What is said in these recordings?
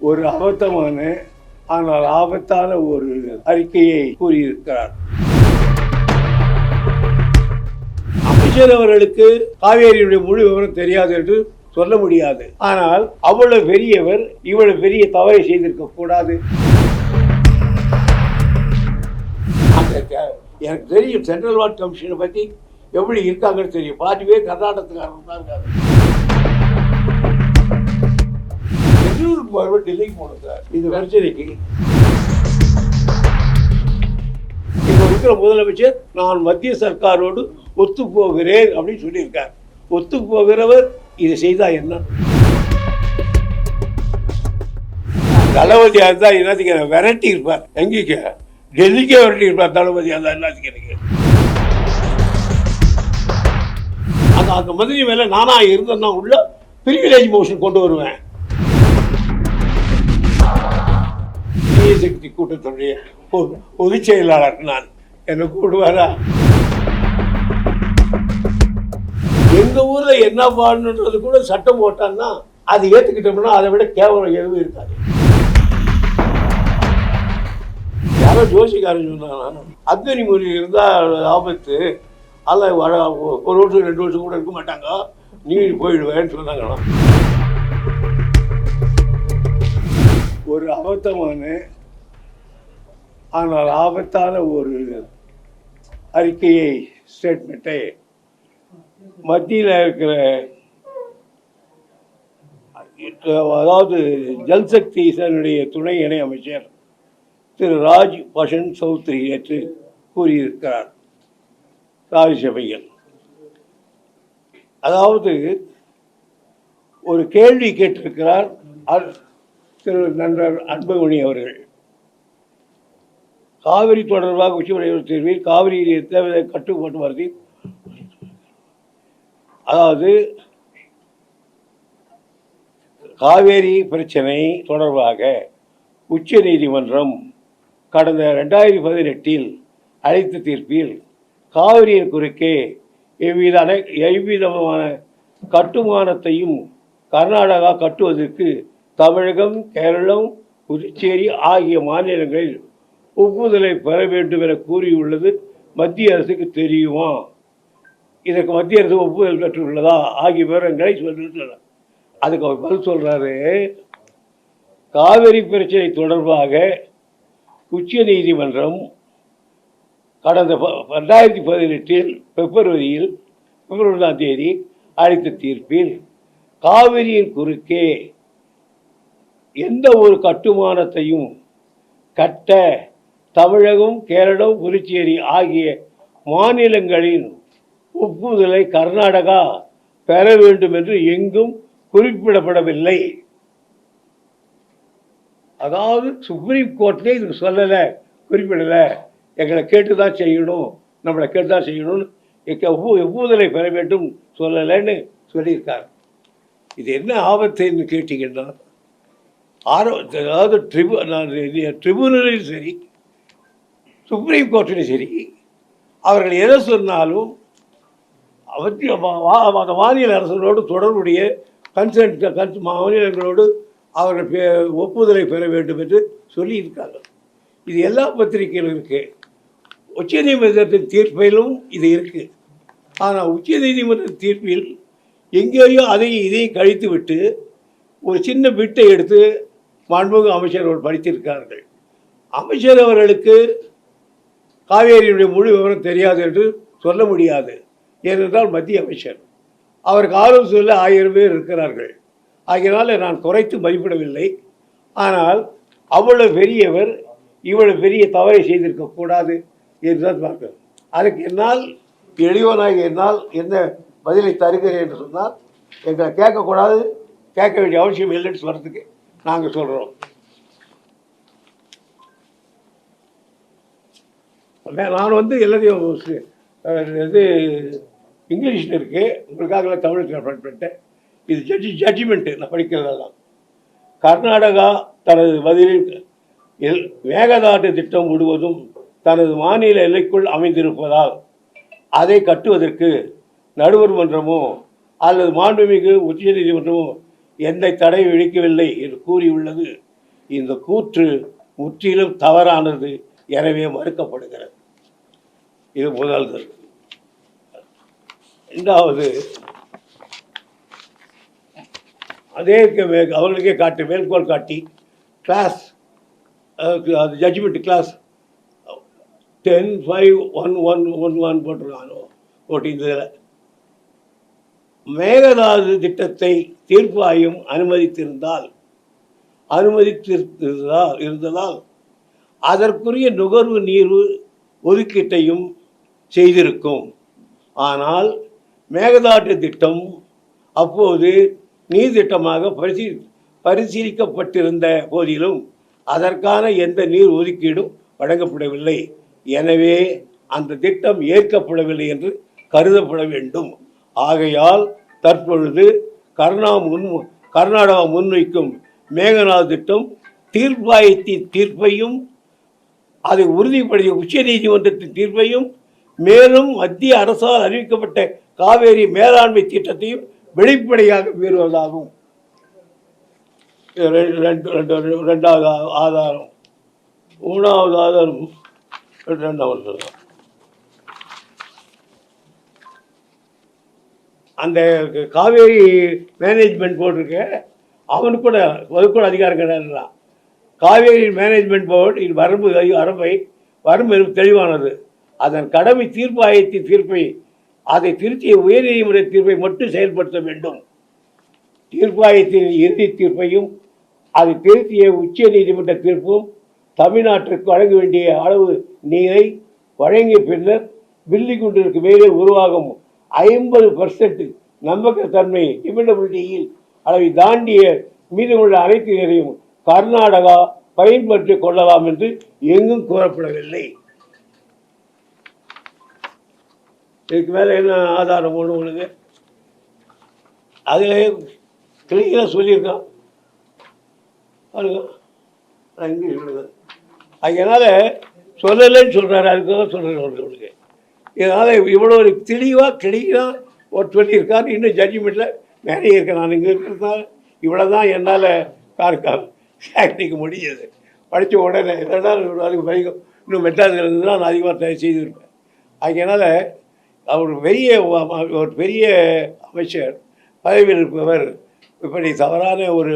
ஒரு அபத்தமான ஆனால் ஆபத்தான ஒரு அறிக்கையை கூறியிருக்கிறார். அமைச்சர் அவர்களுக்கு காவேரியுடைய முழு விவரம் தெரியாது என்று சொல்ல முடியாது. ஆனால் அவ்வளவு பெரியவர் இவ்வளவு பெரிய தவறை செய்திருக்க கூடாது. எனக்கு தெரியும் சென்ட்ரல் வார்டு கமிஷனை பற்றி எப்படி இருக்காங்கன்னு தெரியும். பாதி பேர் கர்நாடகத்துக்காரங்க தான் இருக்காங்க. பெங்களூருக்கு டெல்லிக்கு போனோம் சார் இந்த பிரச்சனைக்கு. இப்போ இருக்கிற முதலமைச்சர் நான் மத்திய சர்க்காரோடு ஒத்து போகிறேன் அப்படின்னு சொல்லியிருக்கார். ஒத்து போகிறவர் இதை செய்தா என்ன? தளபதியாக இருந்தால் என்னத்துக்கு விரட்டி இருப்பார். எங்கேக்கு டெல்லிக்கே விரட்டி இருப்பார் தளபதியாக இருந்தால் என்னத்துக்கு. அந்த மந்திரி மேலே நானா இருந்தேன்னா உள்ள பிரிவிலேஜ் மோஷன் கொண்டு வருவேன். சக்தி கூட்டத்துடைய பொதுச் செயலாளர் நான். என்ன கூடுவாரா? எங்க ஊர்ல என்ன பாடணுன்றது கூட சட்டம் போட்டான்னா அது ஏத்துக்கிட்டோம்னா அதை விட கேவலம் எதுவும் இருக்காது. யாரோ ஜோசிக்காரன் சொன்னாங்க அக்னி முறி இருந்தா ஆபத்து, அதெல்லாம் ஒரு வருஷம் 2 வருஷம் கூட இருக்க மாட்டாங்க, நீ போயிடுவேன்னு சொன்னாங்களாம். ஒரு அபத்தமான ஆனால் ஆபத்தான ஒரு அறிக்கையை ஸ்டேட்மெண்ட்டை மத்தியில் இருக்கிற அதாவது ஜல்சக்தி இதனுடைய துணை இணை அமைச்சர் திரு ராஜ் பஷன் சௌத்ரி நேற்று கூறியிருக்கிறார் ராஜ்யசபையில். அதாவது ஒரு கேள்வி கேட்டிருக்கிறார் திரு நண்பர் அன்புமணி அவர்கள். காவிரி தொடர்பாக உச்சநீதிமன்ற தீர்வில் காவிரி தேவை கட்டுப்பாட்டு வருதி, அதாவது காவேரி பிரச்சனை தொடர்பாக உச்ச நீதிமன்றம் கடந்த 2018 அளித்த தீர்ப்பில் காவிரியின் குறுக்கே எவ்விதமான கட்டுமானத்தையும் கர்நாடகா கட்டுவதற்கு தமிழகம், கேரளம், புதுச்சேரி ஆகிய மாநிலங்களில் ஒப்புதலை பெற வேண்டும் என கூறியுள்ளது மத்திய அரசுக்கு தெரியுமா? இதற்கு மத்திய அரசு ஒப்புதல் பெற்றுள்ளதா ஆகிய விவரங்களை சொல்லிட்டு அதுக்கு அவர் பதில் சொல்றாரு. காவிரி பிரச்சனை தொடர்பாக உச்ச நீதிமன்றம் கடந்த 2018 பிப்ரவரி 1ஆம் தேதி அளித்த தீர்ப்பில் காவிரியின் குறுக்கே எந்த ஒரு கட்டுமானத்தையும் கட்ட தமிழகம், கேரளம், புதுச்சேரி ஆகிய மாநிலங்களின் ஒப்புதலை கர்நாடகா பெற வேண்டும் என்று எங்கும் குறிப்பிடப்படவில்லை. அதாவது சுப்ரீம் கோர்ட்லேயே இதுக்கு சொல்லலை, குறிப்பிடலை, எங்களை கேட்டுதான் செய்யணும், நம்மளை கேட்டுதான் செய்யணும்னு ஒப்புதலை பெற வேண்டும் சொல்லலைன்னு சொல்லியிருக்கார். இது என்ன ஆபத்துன்னு கேட்டீங்கன்னா, அதாவது ட்ரிபுனலும் சரி சுப்ரீம் கோர்ட்டிலும் சரி அவர்கள் எதை சொன்னாலும் அந்த மாநில அரசுகளோடு தொடர்புடைய மாநிலங்களோடு அவர்கள் ஒப்புதலை பெற வேண்டும் என்று சொல்லியிருக்காங்க. இது எல்லா பத்திரிகைகளும் இருக்கு. உச்ச நீதிமன்றத்தின் தீர்ப்பிலும் இது இருக்கு. ஆனால் உச்ச நீதிமன்ற தீர்ப்பில் எங்கேயோ அதையும் இதையும் கழித்து விட்டு ஒரு சின்ன பிட்டை எடுத்து மாண்புமிகு அமைச்சர் அவர்கள் படித்திருக்கிறார்கள். அமைச்சர் அவர்களுக்கு காவேரியுடைய முழு விவரம் தெரியாது என்று சொல்ல முடியாது. ஏனென்றால் மத்திய அமைச்சர், அவருக்கு ஆலோசனையில் 1000 பேர் இருக்கிறார்கள். ஆகையினால நான் குறைத்து மதிப்பிடவில்லை. ஆனால் அவ்வளவு பெரியவர் இவ்வளவு பெரிய தவறை செய்திருக்க கூடாது என்றுதான் பார்க்கிறேன். அதுக்கு என்னால் எளிவனாக என்னால் என்ன பதிலை தருகிறேன் என்று சொன்னால், எங்களை கேட்கக்கூடாது, கேட்க வேண்டிய அவசியம் இல்லைன்னு சொல்கிறதுக்கு நாங்கள் சொல்கிறோம். நான் எல்லாத்தையும் இது இங்கிலீஷில் இருக்குது, உங்களுக்காக தமிழ் ட்ரான்ஸ்லேட் பண்ணிட்டேன். இது ஜட்ஜ்மெண்ட்டு நான் படிக்கிறதெல்லாம். கர்நாடகா தனது பதிலில் மேகதாட்டு திட்டம் முழுவதும் தனது மாநில எல்லைக்குள் அமைந்திருப்பதால் அதை கட்டுவதற்கு நடுவர் மன்றமோ அல்லது மாண்புமிகு உச்ச நீதிமன்றமோ எந்த தடை விதிக்கவில்லை என்று கூறியுள்ளது இந்த கூற்று முற்றிலும் தவறானது, எனவே மறுக்கப்படுகிறது. இது முதல். இரண்டாவது, அதே அவர்களுக்கே காட்டி மேற்கோள் காட்டி கிளாஸ் அது ஜட்ஜ்மெண்ட் கிளாஸ் 10-5-1-1-1-1 போட்டிருக்கானோ போட்டிருந்ததில் மேகதாது திட்டத்தை தீர்ப்பாயம் இருந்ததால் அதற்குரிய நுகர்வு நீர் ஒதுக்கீட்டையும் செய்திருக்கும். ஆனால் மேகதாட்டு திட்டம் அப்போது நீர் திட்டமாக பரிசீலிக்கப்பட்டிருந்த போதிலும் அதற்கான எந்த நீர் ஒதுக்கீடும் வழங்கப்படவில்லை. எனவே அந்த திட்டம் ஏற்கப்படவில்லை என்று கருதப்பட வேண்டும். ஆகையால் தற்பொழுது கர்நாடகா முன்வைக்கும் மேகதாது திட்டம் தீர்ப்பாயத்தின் தீர்ப்பையும் அதை உறுதிப்படுத்திய உச்ச நீதிமன்றத்தின் தீர்ப்பையும் மேலும் மத்திய அரசால் அறிவிக்கப்பட்ட காவேரி மேலாண்மை திட்டத்தையும் வெளிப்படையாக மீறுவதாகும். ரெண்டாவது ஆதாரம். மூணாவது ஆதாரம் அந்த காவேரி மேனேஜ்மெண்ட் போர்டு இருக்கு, அவனுக்கு கூட அதுக்கூட அதிகாரம் கிடையாது. காவேரி மேனேஜ்மெண்ட் போர்டு இது வரம்பு தெளிவானது. அதன் கடமை தீர்ப்பாயத்தின் தீர்ப்பை அதை திருத்திய உயர்நீதிமன்ற தீர்ப்பை மட்டும் செயல்படுத்த வேண்டும். தீர்ப்பாயத்தின் இறுதி தீர்ப்பையும் அதை திருத்திய உச்ச நீதிமன்ற தீர்ப்பும் தமிழ்நாட்டிற்கு வழங்க வேண்டிய அளவு நீரை வழங்கிய பின்னர் பில்லிகுண்டிற்கு மேலே உருவாகும் 50% நம்பகத்தன்மை டிபெண்டபிலிட்டியில் அளவை தாண்டிய மீதமுள்ள அனைத்து நீரையும் கர்நாடகா பயன்படுத்திக் கொள்ளலாம் என்று எங்கும் கூறப்படவில்லை. இதுக்கு மேலே என்ன ஆதாரம் ஒன்று உங்களுக்கு அதில் கிளியராக சொல்லியிருக்கான் பாருங்க. நான் இங்கிலீஷ் சொல்லுங்கள். அதனால் சொல்லலைன்னு சொல்கிறாரு, அதுக்காக சொல்கிறேன் உங்களுக்கு. இதனால் இவ்வளோ ஒரு கிளியாக ஒரு சொல்லியிருக்காரு. இன்னும் ஜட்ஜ்மெண்ட்டில் நிறைய இருக்கேன். நான் இங்கே இருக்கிறதுனால இவ்வளோ தான் என்னால் சாக்டிக்க முடிஞ்சது. படித்த உடனே இல்லைன்னா அதுக்கு வரைக்கும் இன்னும் மெட்ராஸில் இருந்ததுன்னா நான் அதிகமாக செய்திருப்பேன். அதனால் அவர் ஒரு பெரிய அமைச்சர் பதவியில் இருப்பவர் இப்படி தவறான ஒரு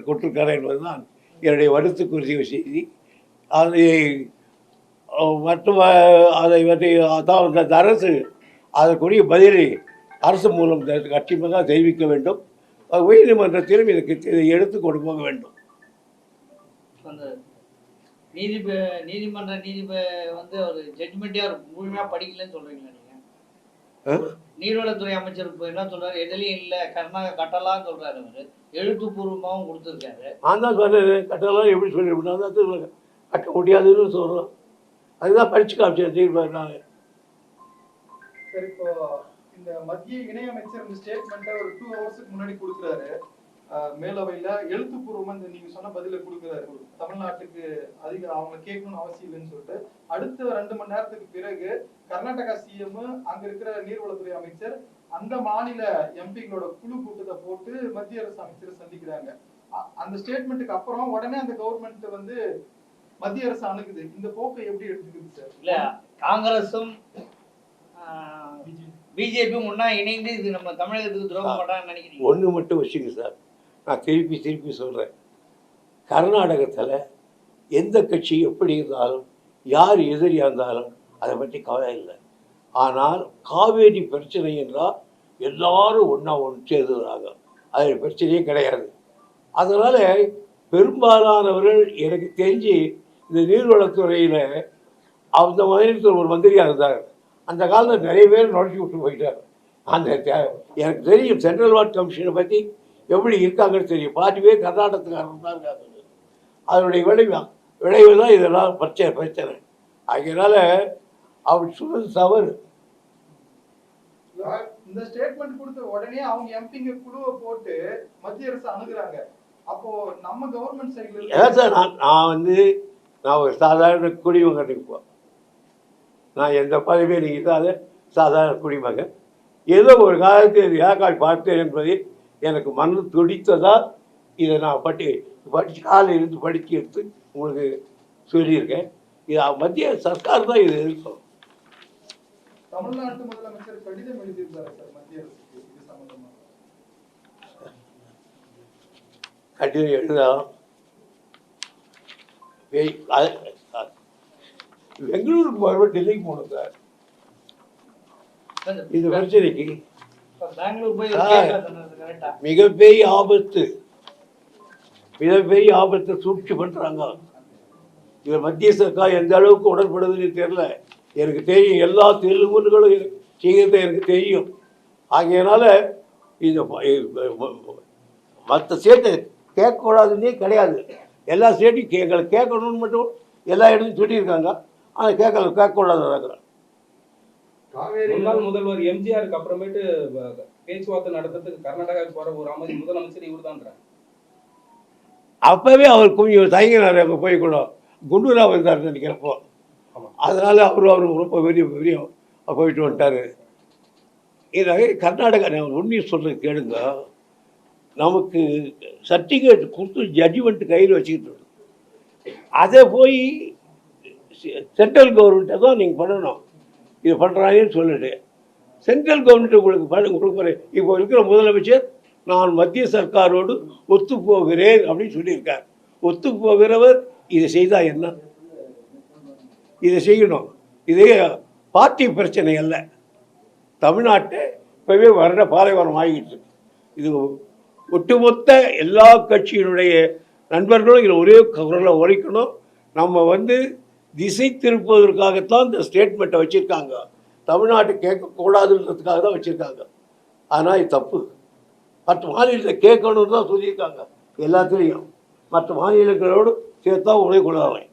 கொட்டிருக்கார் என்பதுதான் என்னுடைய வருத்தக்குரிய செய்தி. அதை மற்றும் அதை பற்றி அதாவது அரசு அதற்குரிய பதிலை அரசு மூலம் கட்சியாக தெரிவிக்க வேண்டும். உயர்நீதிமன்றத்திலும் இதை எடுத்து கொண்டு போக வேண்டும். நீதிமன்ற வந்து ஒரு ஜட்ஜ்மெண்ட்டே அவர் முழுமையாக படிக்கலன்னு சொல்றீங்களா நீங்க? நீர்வளத்துறை அமைச்சர் என்ன சொல்றாரு, எதுலையும் இல்லை கர்நாடகா கட்டலாம்னு சொல்றாரு. அவர் எழுத்துப்பூர்வமாகவும் கொடுத்துருக்காரு. நான் தான் சொல்றேன் கட்டலாம் எப்படி சொல்லிவிட்டேன், கட்ட முடியாதுன்னு சொல்கிறோம். அதுதான் படிச்சு காமிச்சேன் தீர்ப்பாங்க. சரி, இப்போ இந்த மத்திய இணையமைச்சர் இந்த ஸ்டேட்மெண்ட்டை ஒரு 2 ஹவர்ஸுக்கு முன்னாடி கொடுக்குறாரு மேலவையில். எழுத்துப்பூர்வமா இந்த நீங்க சொன்ன பதில கொடுக்குறாரு. தமிழ்நாட்டுக்கு அவங்க கேட்கணும்னு அவசியம் இல்லைன்னு சொல்லிட்டு அடுத்த 2 மணி நேரத்துக்கு பிறகு கர்நாடகா சிஎம் அங்க இருக்கிற நீர்வளத்துறை அமைச்சர் அந்த மாநில எம்பிங்களோட குழு கூட்டத்தை போட்டு மத்திய அரசு அமைச்சரை சந்திக்கிறாங்க. அந்த ஸ்டேட்மெண்ட்டுக்கு அப்புறம் உடனே அந்த கவர்மெண்ட் வந்து மத்திய அரசு அணுகுது. இந்த போக்கை எப்படி எடுத்துக்குது சார்? இல்ல காங்கிரஸும் பிஜேபி முன்னா இணைந்து இது நம்ம தமிழகத்துக்கு துரோகம் பண்றாங்கன்னு நினைக்கிறீங்க? ஒன்று மட்டும் வச்சுங்க சார், நான் திருப்பி சொல்கிறேன். கர்நாடகத்தில் எந்த கட்சி எப்படி இருந்தாலும் யார் எதிரியாக இருந்தாலும் அதை பற்றி கவலை இல்லை. ஆனால் காவேரி பிரச்சனை என்றால் எல்லாரும் ஒன்றா சேர்ந்துறாங்க, அதில் பிரச்சனையே கிடையாது. அதனால் பெரும்பாலானவர்கள் எனக்கு தெரிஞ்சு இந்த நீர்வளத்துறையில் அந்த மாநிலத்தில் ஒரு மந்திரியாக இருந்தார். அந்த காலத்தில் நிறைய பேர் நுழைச்சி விட்டு போயிட்டார். அந்த எனக்கு தெரியும் சென்ட்ரல் வார்டு கமிஷனை பற்றி எப்படி இருக்காங்கன்னு தெரியும். 4 பேர் கர்நாடகத்துக்காரங்க தான் இருக்காங்க. அதனுடைய விளைவு தான் இதெல்லாம் பிரச்சனை. அதனால் அவர் சொன்னது தவறு. இந்த ஸ்டேட்மெண்ட் கொடுத்த உடனே அவங்க எம்பிங்க குழுவை போட்டு மத்திய அரசு அணுகுறாங்க. அப்போ நம்ம கவர்மெண்ட் சைடுல ஏன் சார் நான் ஒரு சாதாரண குடிமகன். இப்போ நான் எந்த பதவியும் இல்லாத சாதாரண குடிமகன். ஏதோ ஒரு காலத்தில் ஏகால் பார்த்தேன் என்பதில் எனக்கு மனது துடித்ததால் இதை நான் படித்து காலையில் இருந்து படித்து எடுத்து உங்களுக்கு சொல்லியிருக்கேன். இது மத்திய சர்க்கார் தான் இது இருக்கும். தமிழ்நாட்டு முதலமைச்சர் கடிதம் எழுதியிருக்காரு சார் மத்திய அரசுக்கு இது சம்பந்தமா. கடிதம் எழுதலாம். பெங்களூருக்கு போகிறப்ப டெல்லிக்கு போகணும் சார் இந்த பிரச்சனைக்கு. பெங்களூர் போய் கரெக்டா மிகப்பெரிய ஆபத்து, மிகப்பெரிய ஆபத்தை சூழ்ச்சி பண்ணுறாங்க. இதில் மத்திய சர்க்கார் எந்த அளவுக்கு உடன்படுதுன்னு தெரியல. எனக்கு தெரியும், எல்லா தெலுங்குகளும் செய்கிறது எனக்கு தெரியும். ஆகையினால இது மற்ற ஸ்டேட்டை கேட்கக்கூடாதுன்னே கிடையாது. எல்லா ஸ்டேட்டையும் எங்களை கேட்கணும்னு மட்டும் எல்லா இடத்தையும் சொல்லியிருக்காங்க. ஆனால் கேட்கக்கூடாது. முன்னாள் முதல்வர் எம்ஜிஆருக்கு அப்புறமேட்டு பேச்சுவார்த்தை நடத்துறதுக்கு கர்நாடகாவுக்கு போற ஒரு முதலமைச்சர் இவர் தான். அப்பவே அவர் கொஞ்சம் தயங்கினார். அங்கே போய் கூட குண்டூராக வந்தார் நினைக்கிறப்போ. அதனால அவர் ரொம்ப பெரிய போயிட்டு வந்துட்டார். இதாக கர்நாடகா நான் உண்மையை சொல்கிறது கேளுங்க. நமக்கு சர்டிஃபிகேட் கொடுத்து ஜட்ஜ்மெண்ட் கையில் வச்சுக்கிட்டு அதை போய் சென்ட்ரல் கவர்மெண்ட்டை தான் நீங்கள் பண்ணணும். இது பண்ணுறாங்கன்னு சொல்லிட்டு சென்ட்ரல் கவர்மெண்ட் உங்களுக்கு இப்போ இருக்கிற முதலமைச்சர் நான் மத்திய சர்க்காரோடு ஒத்து போகிறேன் அப்படின்னு சொல்லியிருக்கார். ஒத்து போகிறவர் இதை செய்தால் என்ன? இதை செய்யணும். இதே பார்ட்டி பிரச்சனை அல்ல. தமிழ்நாட்டை இப்போவே வர்ற பாலைவனம் ஆகிட்டு இருக்கு. இது ஒட்டுமொத்த எல்லா கட்சியினுடைய நண்பர்களும் இதில் ஒரே குரலில் உரைக்கணும். நம்ம திசை திருப்புவதற்காகத்தான் இந்த ஸ்டேட்மெண்ட்டை வச்சுருக்காங்க. தமிழ்நாட்டை கேட்கக்கூடாதுன்றதுக்காக தான் வச்சுருக்காங்க. ஆனால் இது தப்பு. மற்ற மாநிலத்தை கேட்கணுன்னு தான் சொல்லியிருக்காங்க. எல்லாத்துலேயும் மற்ற மாநிலங்களோடு சேர்த்தா உடனே கொள்ளாமை.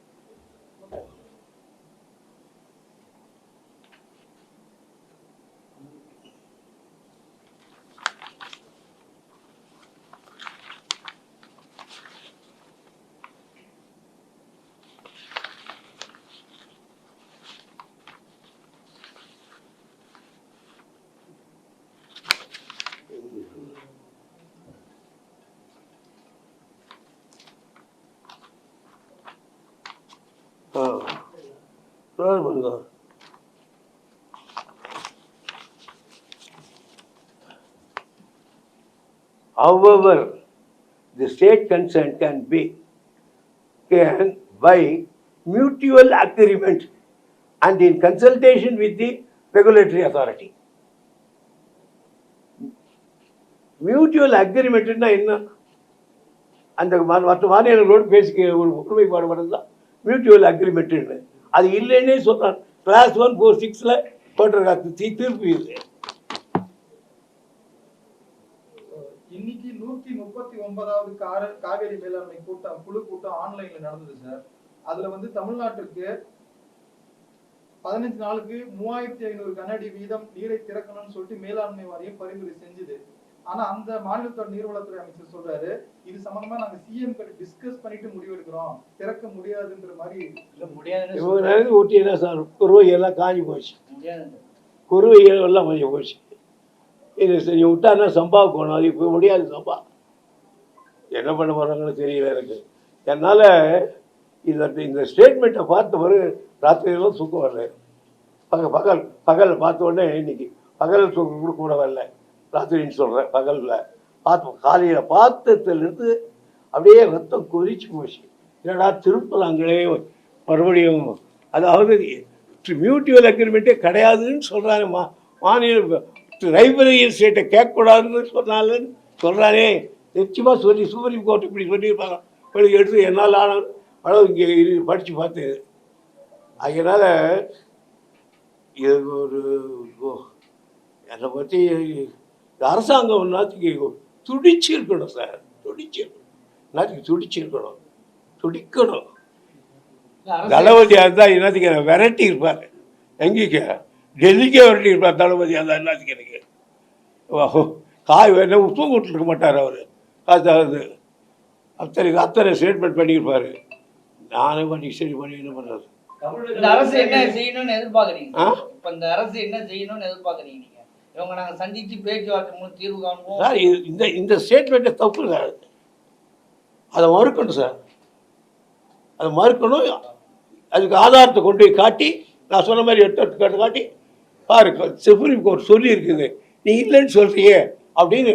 However, the state concerned can by mutual agreement and in consultation with the regulatory authority. Mutual அக்ரிமெண்ட்னா என்ன? அந்த மற்ற மாநிலங்களோடு பேசிக்க ஒரு ஒற்றுமைப்பாடு மட்டும் தான் மியூச்சுவல் அக்ரிமெண்ட்டுன்னு. அது இல்லைன்னே சொல்கிறான். கிளாஸ் 146 போட்டிருக்காங்க தீர்ப்பு. இது இன்னைக்கு 139வது காவேரி மேலாண்மை குழு கூட்டம் ஆன்லைன்ல நடந்தது சார். அதுல தமிழ்நாட்டிற்கு 15 நாளுக்கு 3500 கனஅடி வீதம் நீரை திறக்கணும்னு சொல்லிட்டு மேலாண்மை வாரியம் பரிந்துரை செஞ்சது. ஆனா அந்த மாநிலத்தோட நீர்வளத்துறை அமைச்சர் சொல்றாரு, இது சம்பந்தமா நாங்க சிஎம் கிட்ட டிஸ்கஸ் பண்ணிட்டு முடிவெடுக்கிறோம், திறக்க முடியாதுன்ற மாதிரி. ஊட்டி என்ன சார், குருவை எல்லாம் காஞ்சி போச்சு. குருவை எல்லாம் கொஞ்சம் போச்சு. இது சரி விட்டாருன்னா சம்பா போகணும். அது இப்போ முடியாது. சம்பா என்ன பண்ண போகிறாங்கன்னு தெரியல எனக்கு. என்னால் இந்த ஸ்டேட்மெண்ட்டை பார்த்த பிறகு ராத்திரியெல்லாம் தூக்கம் வரல. பகலில் பார்த்த உடனே இன்னைக்கு பகலில் தூக்கம் கூட கூட வரல. ராத்திரின்னு சொல்கிறேன். பகலில் காலையில் பார்த்ததுலேருந்து அப்படியே ரத்தம் கொதிச்சு போச்சு. என்னடா திருப்பலாங்களே மறுபடியும். அதாவது மியூச்சுவல் அக்ரிமெண்ட்டே கிடையாதுன்னு சொல்கிறாங்க. மாநில லைப்ரரி ஸ்டேட்டை கேட்கக்கூடாதுன்னு சொல்கிறானே. நிச்சயமாக சுப்ரீம் கோர்ட் இப்படி சொல்லியிருப்பாங்க. எடுத்து என்னால் ஆன அளவு இங்கே படித்து பார்த்து. அதனால் இது ஒரு என்னை பற்றி அரசாங்கம் நாட்டுக்கு துடிச்சு இருக்கணும் சார். நாட்டுக்கு துடிச்சிருக்கணும், துடிக்கணும். தளபதியாக இருந்தால் என்னத்துக்கு விரட்டி இருப்பார். எங்கேக்க டெல்லிக்கே விரட்டி இருப்பார் தளபதியாக இருந்தால். என்னத்துக்கு எனக்கு காய் வேணா உப்பு கூட்டிருக்க மாட்டார் அவர். அதாவது அத்தனை ஸ்டேட்மெண்ட் பண்ணியிருப்பார். நானே பண்ணி சரி பண்ணி என்ன பண்ணுறது. இந்த அரசு என்ன செய்யணும்னு எதிர்பார்க்குறீங்க? இப்போ இந்த அரசு என்ன செய்யணும்னு எதிர்பார்க்குறீங்க நீங்கள்? இவங்க நாங்கள் சந்தித்து பேச்சுவார்த்தை மூலம் தீர்வு காணுவோம் சார். இந்த ஸ்டேட்மெண்ட்டை தப்பு சார். அதை மறுக்கணும் சார், அதை மறுக்கணும். அதுக்கு ஆதாரத்தை கொண்டு போய் காட்டி, நான் சொன்ன மாதிரி எடுத்து காட்டி பாருங்க, சுப்ரீம் கோர்ட் சொல்லி இருக்குது, நீ இல்லைன்னு சொல்றியே அப்படின்னு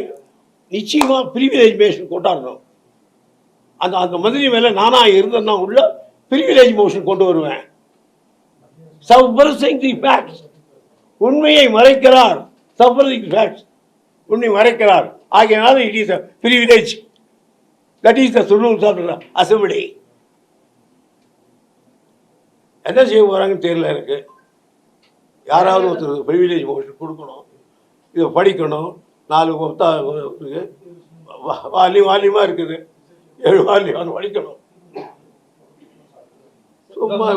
நிச்சயமாக ப்ரிவிலேஜ் மோஷன் கொண்டாடணும். அந்த அந்த மந்திரி மேலே நானாக இருந்தேன்னா உள்ள ப்ரிவிலேஜ் மோஷன் கொண்டு வருவேன். சப்வர்சிங் தி ஃபேக்ட்ஸ், உண்மையை மறைக்கிறார். சப்வர்சிங் ஃபேக்ட்ஸ், உண்மை மறைக்கிறார். ஆகையினால it is a privilege. That is the rules of assembly. என்ன செய்ய போகிறாங்கன்னு தெரியல எனக்கு. யாராவது ஒருத்தர் ப்ரிவிலேஜ் மோஷன் கொடுக்கணும், இதை படிக்கணும். 4 இருக்குது, வால்யூமாக இருக்குது, 7 வால்யூம் அது படிக்கணும். சும்மா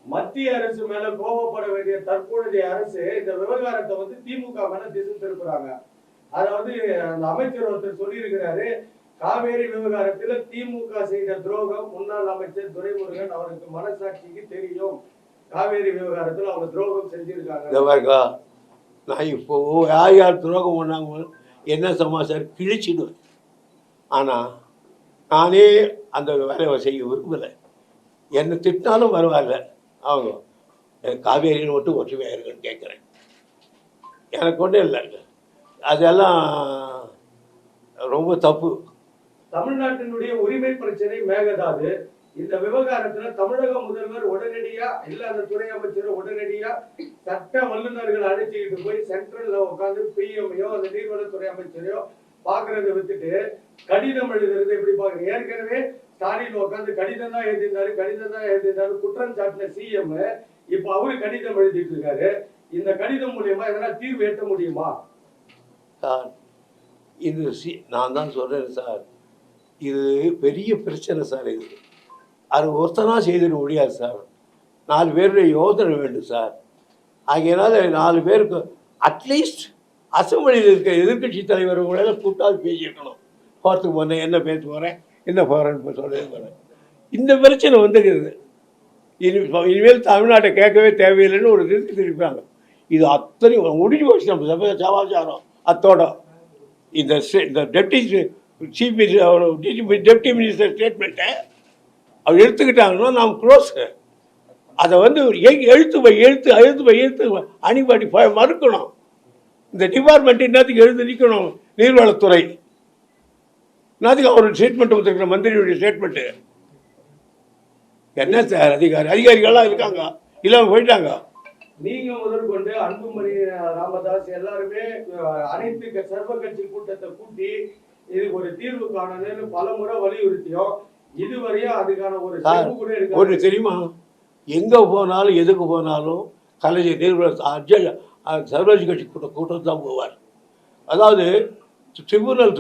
மத்திய அரசு மேல கோபப்பட வேண்டிய தற்போதைய அரசு இந்த விவகாரத்தை வந்து திமுக மேல திசை திருப்புறாங்க. அதாவது அந்த அமைச்சர் ஒருத்தர் சொல்லி இருக்கிறாரு, காவேரி விவகாரத்துல திமுக செய்த துரோகம் முன்னாள் அமைச்சர் துரைமுருகன் அவருக்கு மனசாட்சிக்கு தெரியும். காவேரி விவகாரத்துல அவங்க துரோகம் செஞ்சிருக்காங்க. நான் இப்போ யார் துரோகம் பண்ணாங்க என்ன சமாச்சாரம் கிழிச்சிடுவேன். ஆனால் நானே அந்த வேலையை செய்ய விரும்பலை. என்னை திட்டினாலும் பரவாயில்ல, அவங்க காவேரின்னு மட்டும் ஒற்றுமையாக இருக்குன்னு கேட்குறேன். எனக்கு ஒன்றும் இல்லை, அதெல்லாம் ரொம்ப தப்பு. தமிழ்நாட்டினுடைய உரிமை பிரச்சனை மேகதாது. இந்த விவகாரத்துல தமிழக முதல்வர் உடனடியா இல்ல அந்த துறை அமைச்சர் உடனடியா சட்ட வல்லுநர்கள் அழைச்சிக்கிட்டு போய் சென்ட்ரல்ல உட்காந்து பிஎம்ஐயோ அந்த நீர்வளத்துறை அமைச்சரையோ பாக்குறதை விட்டுட்டு கடிதம் எழுதுறது எப்படி பாக்குறீங்க? ஏற்கனவே ஸ்டாலின் உட்காந்து கடிதம் தான் எழுதியிருந்தாரு குற்றம் சாட்டின சிஎம். இப்ப அவரு கடிதம் எழுதிட்டு இருக்காரு. இந்த கடிதம் மூலியமா எதனா தீர்வு எட்ட முடியுமா சார்? இது நான் தான் சொல்றேன் சார், இது பெரிய பிரச்சனை சார். இது அது ஒருத்தனாக செய்திட முடியாது சார். 4 பேருடைய யோசனை வேண்டும் சார். ஆகையினால 4 பேருக்கு அட்லீஸ்ட் அசம்பிளியில் இருக்கிற எதிர்கட்சி தலைவர்களால் கூட்டாவது பேசியிருக்கணும். போகிறதுக்கு முன்னே என்ன பேச போகிறேன், என்ன போகிறேன்னு சொல்ல போகிறேன். இந்த பிரச்சனை வந்துருக்குது. இனிமேல் தமிழ்நாட்டை கேட்கவே தேவையில்லைன்னு ஒரு இதுக்கு திருப்பாங்க. இது அத்தனை முடிஞ்சு போச்சு நம்ம சமாச்சாரம். அத்தோட இந்த deputy chief minister deputy minister ஸ்டேட்மெண்ட்டை அவர் எடுத்துக்கிட்டாங்கன்னா நாம் க்ளோஸு. அதை வந்து எழுத்து அணிபாடி மறுக்கணும். இந்த டிபார்ட்மெண்ட் என்னத்துக்கு எழுந்து நிற்கணும்? நீர்வளத்துறை என்னத்துக்கு அவர் ஸ்டேட்மெண்ட் வந்துருக்கிற மந்திரியுடைய ஸ்டேட்மெண்ட்டு என்ன சார்? அதிகாரிகள்லாம் இருக்காங்க, இல்லாமல் போயிட்டாங்க. நீங்க முதற்கொண்டு அன்புமணி ராமதாஸ் எல்லாருமே அனைத்து சர்வ கட்சி கூட்டத்தை கூட்டி இதுக்கு ஒரு தீர்வு காணணும்னு பல முறை வலியுறுத்தியும் இதுவரையும் அதுக்கான ஒரு தீர்வு கூட இருக்கு. ஒன்று தெரியுமா, எங்கே போனாலும் எதுக்கு போனாலும் கலைஞர் நீர்வள சர்வகட்சி கட்சி கூட்டம் தான் போவார். அதாவது ட்ரிபுனல்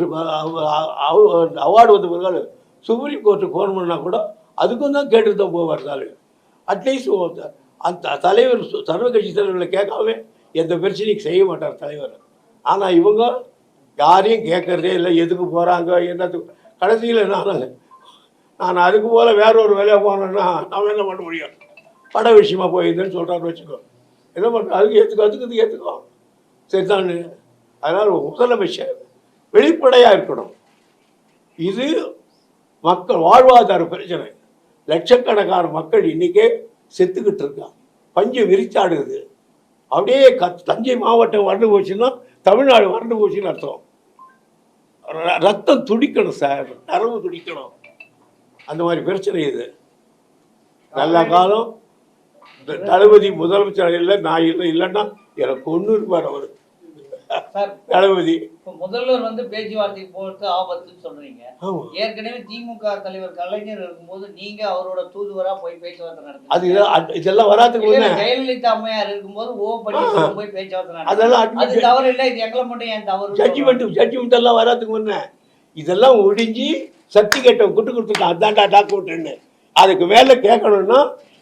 அவார்டு வந்த பிறகு சுப்ரீம் கோர்ட்டுக்கு ஃபோன் பண்ணால் கூட அதுக்கும் தான் கேட்டுட்டு தான் போவார் தலைவர். அட்லீஸ்ட் அந்த தலைவர் சர்வகட்சி தலைவர்களை கேட்காம எந்த பிரச்சனையும் செய்ய மாட்டார் தலைவர். ஆனால் இவங்க யாரையும் கேட்கறதே இல்லை, எதுக்கு போகிறாங்க என்னத்துக்கு. கடைசியில் நான் அதுக்கு போல் வேற ஒரு வேலையாக போனேன்னா நம்ம என்ன பண்ண முடியும்? பட விஷயமா போயிருந்தேன்னு சொல்கிறான்னு வச்சுக்கோ, என்ன பண்ணுறோம்? அதுக்கு ஏற்றுக்கோ சரிதான். அதனால் முதலமைச்சர் வெளிப்படையாக இருக்கணும். இது மக்கள் வாழ்வாதார பிரச்சனை. லட்சக்கணக்கான மக்கள் இன்றைக்கே செத்துக்கிட்டு இருக்கான், பஞ்சம் விரிச்சாடுது. அப்படியே தஞ்சை மாவட்டம் வறண்டு போச்சுன்னா தமிழ்நாடு வறண்டு போச்சுன்னு அர்த்தம். ரத்தம் துடிக்கணும் சார், நரம்பு துடிக்கணும். அந்த மாதிரி பிரச்சனை இது. நல்ல காலம் தளபதி முதலமைச்சர் இல்லை, நான் இல்லைன்னா எனக்கு ஒன்று இருப்பார் அவர் தளபதி. முதல்வர் வந்து பேச்சுவார்த்தைக்கு போறது ஆபத்துன்னு சொல்றீங்க. ஏற்கனவே திமுக தலைவர் கலைஞர் இருக்கும்போது நீங்க அவரோட தூதுவரா போய் பேச்சுவார்த்தை நடத்துங்க. அது இதெல்லாம் வராதுக்கு முன்ன ஜெயலலிதா அம்மையார் இருக்கும்போது போய் பேச்சுவார்த்தை அதெல்லாம் அது தவறு இல்லை, இது எங்களை மட்டும் ஏன் தவறு? ஜட்ஜ்மெண்ட் எல்லாம் வராதுக்கு முன்ன இதெல்லாம் ஒடிஞ்சு சர்டிஃபிகேட்டை குட்டு கொடுத்துருக்கான், அதான்டா டாக்குமெண்ட்டுன்னு. அதுக்கு மேலே கேட்கணும்னா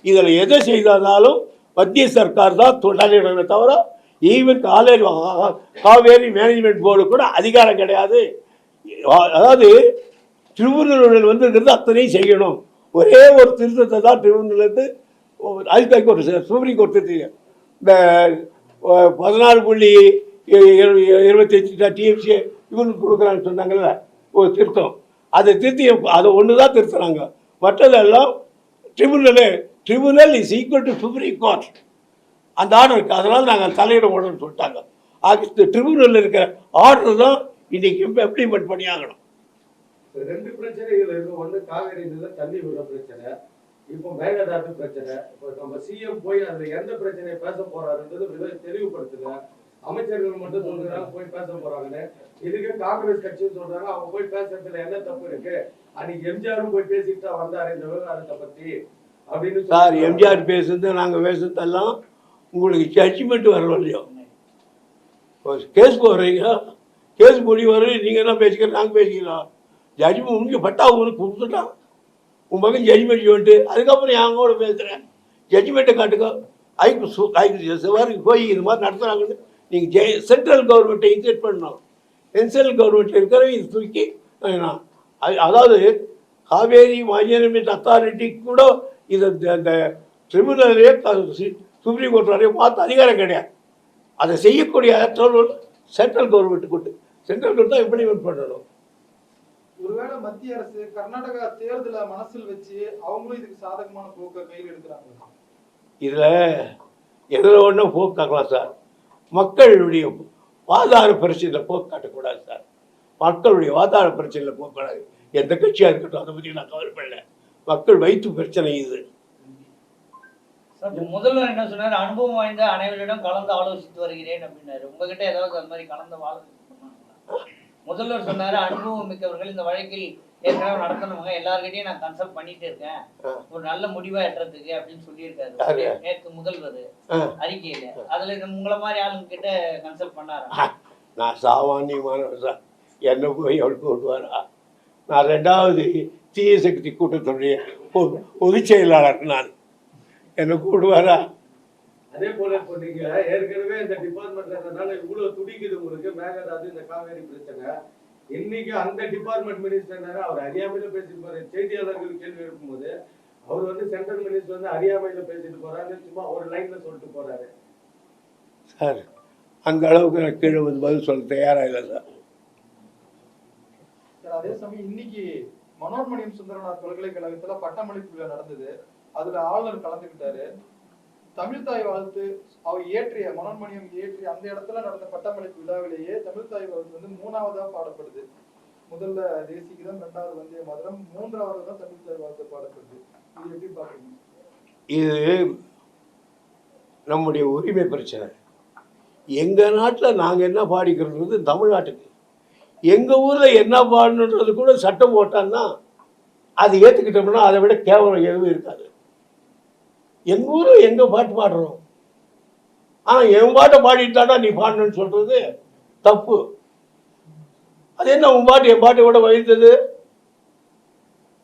இதில் எதை செய்தாலும் மத்திய சர்க்கார் தான் தலையிடணுமே தவிர ஈவன் காவேரி மேனேஜ்மெண்ட் போர்டு கூட அதிகாரம் கிடையாது. அதாவது ட்ரிபுனல் வந்துருக்கிறது அத்தனையும் செய்யணும். ஒரே ஒரு திருத்தத்தை தான் ட்ரிபுனல்லேருந்து அதுக்கு ஒரு சுப்ரீம் கோர்ட் திருத்தி இந்த 14.25 டிஎம்சி இவனுக்கு கொடுக்குறான்னு சொன்னாங்கல்ல ஒரு திருத்தம், அதை திருத்தி அதை ஒன்று தான் திருத்துறாங்க. மற்றதெல்லாம் tribunal is equal to supreme court அந்த ஆர்டர் இருக்குது. அதனால் நாங்கள் தலையிட உடனே சொல்லிட்டாங்க. அது ட்ரிபுனலில் இருக்கிற ஆர்டர் தான் இன்னைக்கு இம்ப்ளிமெண்ட் பண்ணி ஆகணும். ரெண்டு பிரச்சனைகள் இருக்கு. ஒன்று காவேரி தண்ணி விடுற பிரச்சனை, இப்போ மேகதாட்டு பிரச்சனை. இப்போ நம்ம சிஎம் போய் அதுல எந்த பிரச்சனையை பேச போறாருன்றது தெளிவுபடுத்துங்க. அமைச்சர்கள் மட்டும் சொல்றாங்க போய் பேச போறாங்கன்னு. இதுக்கு காங்கிரஸ் கட்சியும் சொல்றாங்க அவங்க போய் பேசுறதுல என்ன தப்பு இருக்கு, அன்னைக்கு எம்ஜிஆரும் போய் பேசிட்டு தான் வந்தாரு இந்த விவகாரத்தை பத்தி அப்படின்னு சார். எம்ஜிஆர் பேசுறது நாங்கள் பேசுறதெல்லாம் உங்களுக்கு ஜட்ஜ்மெண்ட் வரணும் இல்லையோ. கேஸ் போடுறீங்க, கேஸ் முடிவு வரையும் நீங்கள் என்ன பேசிக்கிறோம், நாங்கள் பேசிக்கலாம். ஜட்ஜ்மெண்ட் முடிஞ்சு பட்டா உங்களுக்கு கொடுத்துட்டான், உன் மகன் ஜட்ஜ்மெண்ட் வந்துட்டு அதுக்கப்புறம் என் கூட பேசுகிறேன். ஜட்ஜ்மெண்ட்டை காட்டுக்கோ. ஐக்கு போய் இது மாதிரி நடத்துகிறாங்கன்னு நீங்கள் சென்ட்ரல் கவர்மெண்ட்டை இன்செக்ட் பண்ணணும். சென்ட்ரல் கவர்மெண்ட்டில் இருக்கிறவங்க இது தூக்கி அதாவது காவேரி மேனேஜ்மெண்ட் அத்தாரிட்டி கூட இது இந்த ட்ரிபுனலே சுப்ரீம் கோர்ட் வரையும் பார்த்து அதிகாரம் கிடையாது. அதை செய்யக்கூடிய சென்ட்ரல் கவர்மெண்ட்டு கொண்டு சென்ட்ரல் கவர்மெண்ட் தான் இம்ப்ளிமெண்ட் பண்ணணும். ஒருவேளை மத்திய அரசு கர்நாடகா தேர்தலை மனசில் வச்சு அவங்களும் இதுக்கு சாதகமான போக்கை கையில் எடுக்கிறாங்க. இதில் எதில் ஒன்றும் போக்கு காட்டலாம் சார். மக்களுடைய வாதார பிரச்சனையில் போக்கு காட்டக்கூடாது சார். மக்களுடைய வாதார பிரச்சனையில் போக்கக்கூடாது. எந்த கட்சியாக இருக்கட்டும் அதை பற்றி நான் கவலைப்படல. மக்கள் வயிற்று பிரச்சனை இது. முதல்வர் என்ன சொன்னார், அனுபவம் வாய்ந்த அனைவரிடம் கலந்து ஆலோசித்து வருகிறேன் அப்படின்னாரு. உங்ககிட்ட ஏதாவது அந்த மாதிரி கலந்து முதல்வர் சொன்னாரு, அனுபவம் மிக்கவர்கள் இந்த வழக்கில் ஏற்கனவே நடத்தணுங்க, எல்லார்கிட்டையும் நான் கன்சல்ட் பண்ணிட்டு இருக்கேன் ஒரு நல்ல முடிவா எட்டுறதுக்கு அப்படின்னு சொல்லியிருக்காரு நேற்று முதல்வர் அறிக்கையில. அதுல உங்களை மாதிரி ஆளுங்க கிட்ட கன்சல்ட் பண்ணாரு. நான் சாமானியமானவர் சார், என்ன போய் அவளுக்கு கொண்டுவாரா? நான் 2வது தீய சக்தி கூட்டத்துடைய பொதுச் செயலாளர். நான் என்ன கூடுவாரா? அதே போல இப்போ நீங்க ஏற்கனவே இந்த டிபார்ட்மெண்ட்ல இவ்வளவு துடிக்குது உங்களுக்கு மேகதாது இந்த காவேரி பிரச்சனை. இன்னைக்கு அந்த டிபார்ட்மெண்ட் மினிஸ்டர் அவர் அறியாமையில பேசிட்டு செய்தியாளர்கள் கேள்வி எழுப்பும்போது அவர் சென்ட்ரல் மினிஸ்டர் அறியாமையில பேசிட்டு போறாரு, சும்மா ஒரு லைன்ல சொல்லிட்டு போறாரு. சார் அந்த அளவுக்கு நான் கீழே பதில் சொல்ல தயாராக இல்லை சார். அதே சமயம் இன்னைக்கு மனோன்மணியம் சுந்தரனார் பல்கலைக்கழகத்துல பட்டமளிப்பு விழா நடந்தது. அதுல ஆளுநர் கலந்துக்கிட்டாரு. தமிழ்தாய் வாழ்த்து அவர் இயற்றிய மனோன்மணியம் இயற்றிய அந்த இடத்துல நடந்த பட்டமளிப்பு விழாவிலேயே தமிழ்தாய் வாழ்த்து 3ஆவதா பாடப்படுது. முதல்ல தேசிகதம், 2வது வந்தே மாதரம், 3வது தான் தமிழ்தாய் வாழ்த்து பாடப்படுது. இது எப்படி பாக்குறீங்க? இது நம்முடைய உரிமை பிரச்சனை. எங்க நாட்டில் நாங்கள் என்ன பாடிக்கிறது தமிழ்நாட்டுக்கு, எங்க ஊர்ல என்ன பாடணுன்றது கூட சட்டம் போட்டான்னா அது ஏற்றுக்கிட்டோம்னா அதை விட கேவலம் எதுவும் இருக்காது. எங்கள் ஊரில் எங்கே பாட்டு பாடுறோம், ஆனால் என் பாட்டை பாடிட்டாடா நீ பாடணும்னு சொல்கிறது தப்பு. அது என்ன உன் பாட்டு என் பாட்டை விட வகித்தது?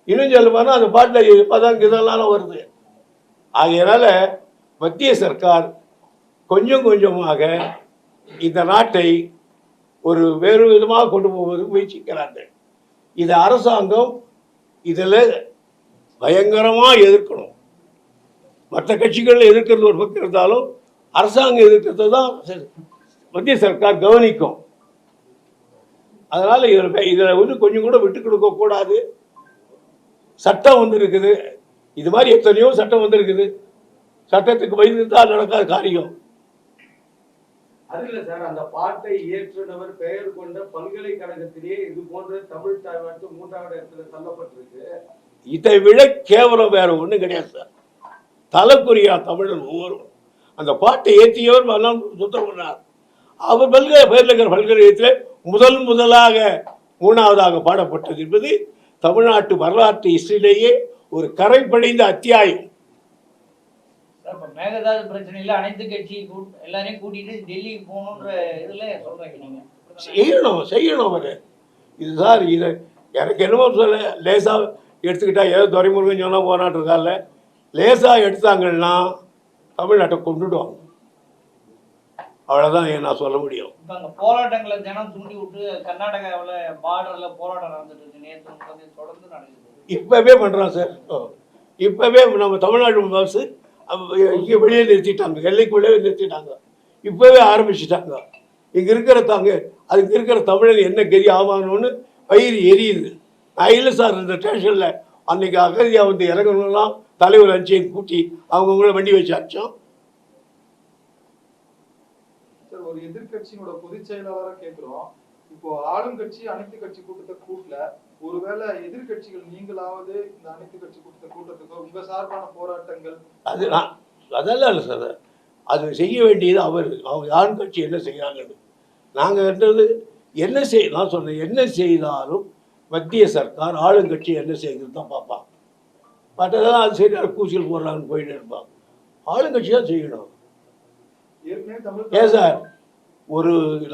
இன்னும் சொல்ல போனால் அந்த பாட்டில் இப்போதான் இதெல்லாம் வருது. ஆகையினால மத்திய சர்க்கார் கொஞ்சம் கொஞ்சமாக இந்த நாட்டை ஒரு வேறு விதமாக கொண்டு போவது முயற்சிக்கிறார்கள். இது அரசாங்கம் இதில் பயங்கரமாக எதிர்க்கணும். மற்ற கட்சிகள் எதிர்க்கிறது ஒரு பக்கம் இருந்தாலும் அரசாங்கம் எதிர்க்கிறது தான் மத்திய சர்க்கார் கவனிக்கும். அதனால் இதில் கொஞ்சம் கூட விட்டு கொடுக்கக்கூடாது. சட்டம் இருக்குது, இது மாதிரி எத்தனையோ சட்டம் வந்திருக்குது. சட்டத்துக்கு பயந்துதான் நடக்காத காரியம். அது இல்ல சார், அந்த பாட்டை இயற்றுனவர் பெயர் கொண்ட பல்கலைக்கழகத்திலேயே இது போன்ற தமிழ் தாய் வாழ்த்து 3வது இடத்துல தள்ளப்பட்டிருக்கு. இதை விட கேவலம் வேற ஒன்றும் கிடையாது சார். தலைக்குரியா தமிழன் ஒவ்வொருவரும் அந்த பாட்டை ஏற்றியவர் சுத்தம் பண்ணார். அவர் பல்கலைக்கழகத்தில் முதலாக 3ஆவதாக பாடப்பட்டது என்பது தமிழ்நாட்டு வரலாற்று ஹிஸ்டரியிலேயே ஒரு கரை படிந்த அத்தியாயம். மேகதாது பிரச்சனையில அனைத்து கட்சி எல்லாரையும் கூட்டிட்டு டெல்லிக்கு போகணுன்ற இதுல சொல்றீங்க நீங்க. செய்யணும் அவரு. இது சார், இதை எனக்கு என்னமோ சொல்ல லேசாக எடுத்துக்கிட்டா ஏதோ துரைமுருகன் சொன்னால் போனாட்டிருக்கால லேசாக எடுத்தாங்கன்னா தமிழ்நாட்டை கொண்டுடுவாங்க. அவ்வளோதான் நான் சொல்ல முடியும். இப்போ அங்கே போராட்டங்களை ஜனம் தூண்டி விட்டு கர்நாடகாவில் பார்டரில் போராட்டம் நடந்துட்டு இருக்கு. நேற்று தொடர்ந்து நடக்குது. இப்போவே பண்ணுறான் சார். இப்போவே நம்ம தமிழ்நாடு பஸ் இங்கே வெளியே நிறுத்திட்டாங்க, எல்லைக்குள்ளே நிறுத்திட்டாங்க. இப்போவே ஆரம்பிச்சுட்டாங்க. இங்கே இருக்கிற அதுக்கு இருக்கிற தமிழர் என்ன கெதி ஆவாங்கன்னு பயிர் எரியுது. நான் இல்லை சார் இந்த ஸ்டேஷனில் அன்னைக்கு அகதியாக வந்து இறங்கணும்லாம் தலைவர் அஞ்சையை கூட்டி அவங்கவுங்கள வண்டி வச்சு அடிச்சோம். சார் ஒரு எதிர்க்கட்சியோட பொதுச் செயலாளரா கேட்கிறோம். இப்போ ஆளும் கட்சி அனைத்து கட்சி கூட்டத்தை கூட்டல, ஒருவேளை எதிர்க்கட்சிகள் நீங்களாவது இந்த அனைத்து கட்சி கூட்டத்துக்கோ உங்க சார்பான போராட்டங்கள் அது அதெல்லாம் இல்லை சார். அது செய்ய வேண்டியது அவங்க ஆளும் கட்சி என்ன செய்கிறாங்கன்னு. நாங்கள் கண்டது என்ன நான் சொன்னேன், என்ன செய்தாலும் மத்திய சர்க்கார் ஆளுங்கட்சி என்ன செய்கிறது தான் பார்ப்பான். மற்றதெல்லாம் அது சரியாக கூச்சல் போடுறாங்கன்னு போயிட்டு இருப்பான். ஆளுங்கட்சி தான் செய்யணும். ஏன் சார்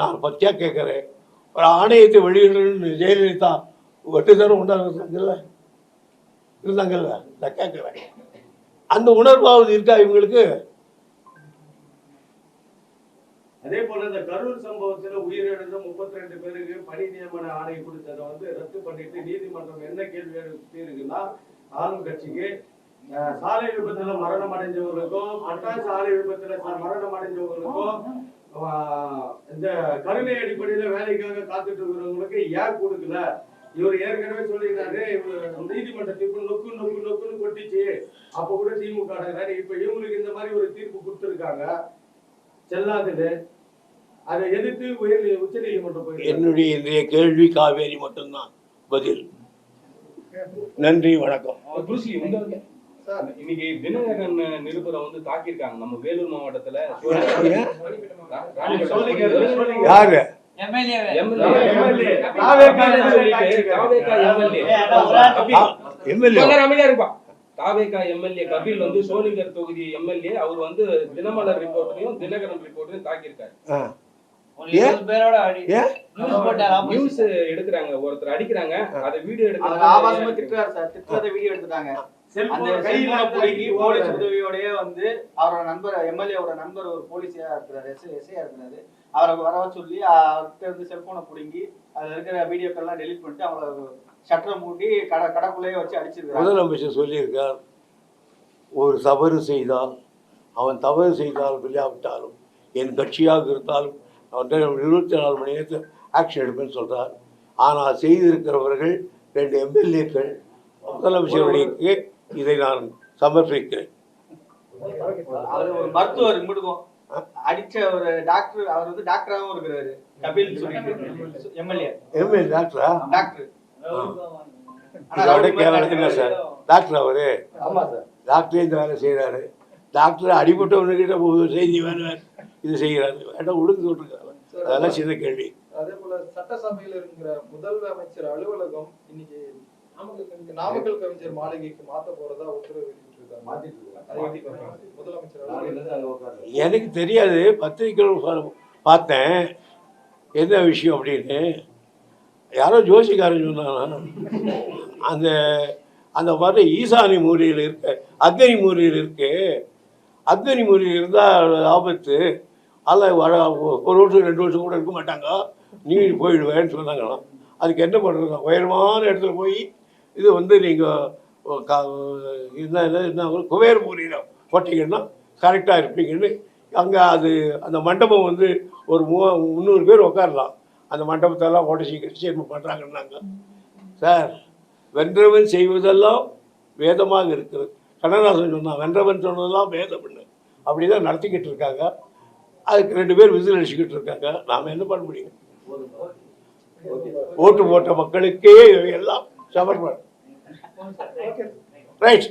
நான் பத்தியாக கேட்குறேன், ஒரு ஆணையத்தை வெளியிடணும்னு ஜெயலலிதா 8 தரம் இருந்தாங்கல்ல, நான் கேட்குறேன், அந்த உணர்வாவது இருக்கா இவங்களுக்கு? அதே போல இந்த கரூர் சம்பவத்துல உயிரிழந்த 32 பேருக்கு பணி நியமன ஆணை கொடுத்ததை வந்து ரத்து பண்ணிட்டு நீதிமன்றம் என்ன கேள்வி எழுப்பி இருக்குன்னா, ஆளும் கட்சிக்கு சாலை விபத்துல மரணம் அடைஞ்சவங்களுக்கும் மற்ற சாலை விபத்துல மரணம் அடைஞ்சவங்களுக்கும் இந்த கருணை அடிப்படையில வேலைக்காக காத்துட்டு இருக்கிறவங்களுக்கு ஏன் கொடுக்கல? இவர் ஏற்கனவே சொல்லியிருந்தாரு, நீதிமன்ற தீர்ப்பு நொக்குன்னு கொட்டிச்சு, அப்ப கூட திமுக அடங்குறாரு. இப்ப இவங்களுக்கு இந்த மாதிரி ஒரு தீர்ப்பு கொடுத்துருக்காங்க செல்லாதுன்னு, அதை எதிர்த்து உச்ச நீதிமன்றம் போய் என்னுடைய இன்றைய கேள்வி காவேரி மட்டும்தான் பதில். நன்றி, வணக்கம். இன்னைக்கு தினகரன் நிருபரை வந்து தாக்கியிருக்காங்க நம்ம வேலூர் மாவட்டத்துல. யாரு? தாவேகா எம்எல்ஏ கபில் வந்து சோளிங்கர் தொகுதி எம்எல்ஏ. அவர் வந்து தினமலர் ரிப்போர்ட்டையும் தினகரன் ரிப்போர்ட்டையும் தாக்கியிருக்காரு. நியூஸ் எடுக்கிறாங்க, ஒருத்தர் அடிக்கிறாங்க, அதை வீடியோ எடுக்கிறாங்க, வீடியோ எடுத்துட்டாங்க. அந்த கையில புடிங்கி போலீஸ் உதவியோடயே வந்து அவரோட நண்பர், எம்எல்ஏவோட நண்பர் ஒரு போலீஸா இருக்கிறாரு, எஸ்ஐயா இருக்கிறாரு, அவரை வர சொல்லி அவர்கிட்ட இருந்து செல்போனை புடுங்கி அதுல இருக்கிற வீடியோக்கெல்லாம் டெலிட் பண்ணிட்டு அவங்கள ஷட்டரை மூடி கடைக்குள்ளேயே வச்சு அடிச்சிருக்காரு. முதலமைச்சர் சொல்லியிருக்கார், ஒரு தவறு செய்தால் அவன் தவறு செய்தால் விளையாவிட்டாலும் என் கட்சியாக இருந்தாலும் அவன் 24 மணி நேரத்தில் ஆக்ஷன் எடுப்பேன்னு சொல்கிறார். ஆனால் செய்திருக்கிறவர்கள் 2 எம்எல்ஏக்கள். முதலமைச்சர்களுக்கு இதை நான் சமர்ப்பிக்கிறேன். அவர் ஒரு மருத்துவர், இங்கிட்டுக்கும் அடிச்ச ஒரு டாக்டர், அவர் வந்து டாக்டராகவும் இருக்கிறாரு, கபில் சொல்லிட்டு எம்எல்ஏ டாக்டரா? டாக்டர். என்ன சார் டாக்டர் அவரு? ஆமா சார், டாக்டரே இந்த வேலை செய்கிறாரு. டாக்டர் அடிபட்டவனுக்கிட்ட செய்தி வேணும் இது செய்கிறாரு, வேண்டாம் ஒழுங்கு விட்டுருக்காரு. அதெல்லாம் சின்ன கேள்வி. அதே போல சட்டசபையில் இருக்கிற முதலமைச்சர் அலுவலகம் இன்னைக்கு நாமக்கல் கவிஞர் மாளிகைக்கு மாத்த போறதா உத்தரவு முதலமைச்சர். எனக்கு தெரியாது, பத்திரிகைகள் பார்த்தேன் என்ன விஷயம் அப்படின்னு. யாரோ ஜோசிக்காரன் சொன்னாங்கன்னா அந்த அந்த மாதிரி ஈசானி மூலையில் இருக்க அக்னி மூலையில் இருக்கு, அக்னி மூலையில் இருந்தால் ஆபத்து, அதில் 1 வருஷம் 2 வருஷம் கூட இருக்க மாட்டாங்க, நீ போயிடுவேன்னு சொன்னாங்களாம். அதுக்கு என்ன பண்ணுறது, உயரமான இடத்துல போய் இது வந்து நீங்கள் என்ன குபேர மூலையில் போட்டிங்கன்னா கரெக்டாக இருப்பீங்கன்னு. அங்கே அந்த மண்டபம் வந்து ஒரு 300 பேர் உட்காரலாம். அந்த மண்டபத்தெல்லாம் உடச்சி என்ன பண்ணுறாங்கன்னாங்க. சார், வென்றவன் செய்வதெல்லாம் வேதமாக இருக்கிறது. கண்ணதாசன் சொன்னான், வென்றவன் சொன்னதெல்லாம் வேதம்னு. அப்படி தான் நடத்திக்கிட்டு இருக்காங்க. அதுக்கு 2 பேர் விசில் அடிச்சுக்கிட்டு இருக்காங்க. நாம் என்ன பண்ண முடியும்? ஓட்டு போட்ட மக்களுக்கே எல்லாம் சமர்ப்பணம். ரைட்,